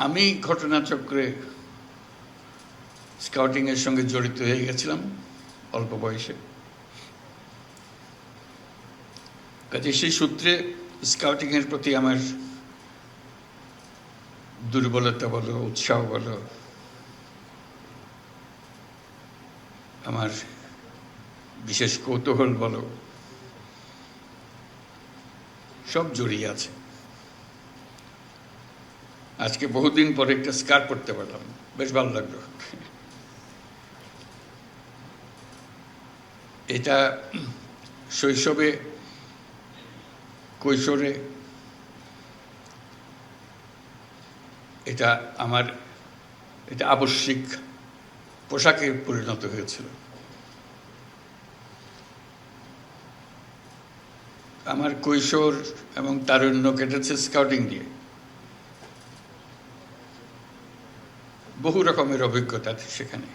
আমি ঘটনাচক্রে স্কাউটিংয়ের সঙ্গে জড়িত হয়ে গেছিলাম অল্প বয়সে। কাজে সেই সূত্রে স্কাউটিংয়ের প্রতি আমার দুর্বলতা বলো, উৎসাহ বলো, আমার বিশেষ কৌতূহল বলো, সব জড়িয়ে আছে। আজকে বহুদিন পরে একটা স্কার্ফ পরতে পারলাম, বেশ ভালো লাগলো। এটা শৈশবে, কৈশোরে এটা আমার আবশ্যিক পোশাকে পরিণত হয়েছিল। আমার কৈশোর এবং তারুণ্য কেটেছে স্কাউটিং দিয়ে। বহু রকমের অভিজ্ঞতা সেখানে।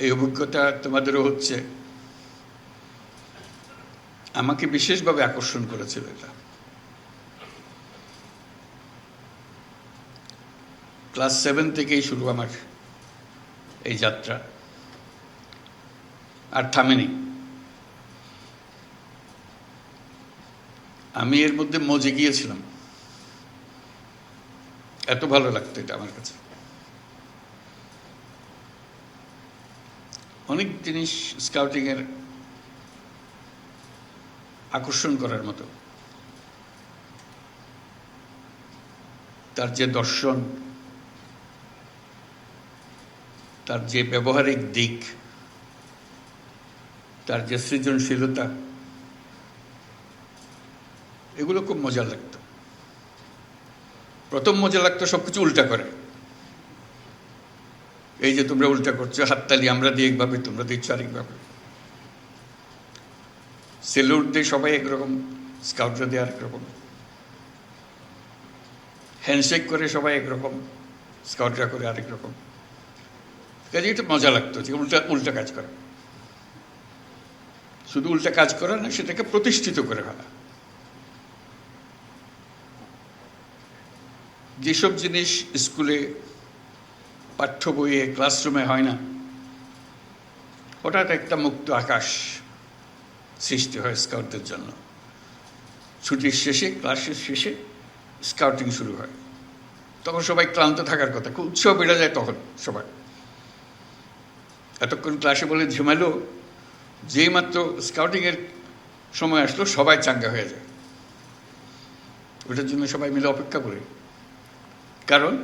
এই অভিজ্ঞতা তোমাদেরও হচ্ছে। আমাকে বিশেষভাবে আকর্ষণ করেছিল এটা। ক্লাস 7 থেকেই শুরু আমার এই যাত্রা, আর থামেনি। আমি এর মধ্যে মজে গিয়েছিলাম, এত ভালো লাগতো এটা আমার কাছে। অনেক জিনিস স্কাউটিংয়ের আকর্ষণ করার মতো। তার যে দর্শন, তার যে ব্যবহারিক দিক, তার যে সৃজনশীলতা, এগুলো খুব মজা লাগতো। প্রথম মজা লাগতো সবকিছু উল্টা করে। এই যে তোমরা উল্টা করছো, হাততালি আমরা দিই একভাবে, তোমরা দিচ্ছ আরেকভাবে। সেলুট দিয়ে সবাই একরকম, স্কাউটরা দিয়ে আরেক রকম। হ্যান্ডশেক করে সবাই একরকম, স্কাউটরা করে আরেক রকম। কাজে এটা মজা লাগতো যে উল্টা কাজ করা। শুধু উল্টা কাজ করা না, সেটাকে প্রতিষ্ঠিত করে ফেলা। যেসব জিনিস স্কুলে, পাঠ্য বইয়ে, ক্লাসরুমে হয় না, হঠাৎ একটা মুক্ত আকাশ সৃষ্টি হয় স্কাউটদের জন্য। ছুটির শেষে, ক্লাসের শেষে স্কাউটিং শুরু হয়। তখন সবাই ক্লান্ত থাকার কথা, খুব উৎসাহ বেড়ে যায় তখন সবাই। এতক্ষণ ক্লাসে বলে ঝিমালো, যেই মাত্র স্কাউটিংয়ের সময় আসলো সবাই চাঙ্গা হয়ে যায়। ওটার জন্য সবাই মিলে অপেক্ষা করে, কারণ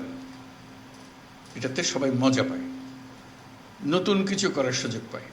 এটাতে সবাই মজা পায়, নতুন কিছু করার সুযোগ পায়।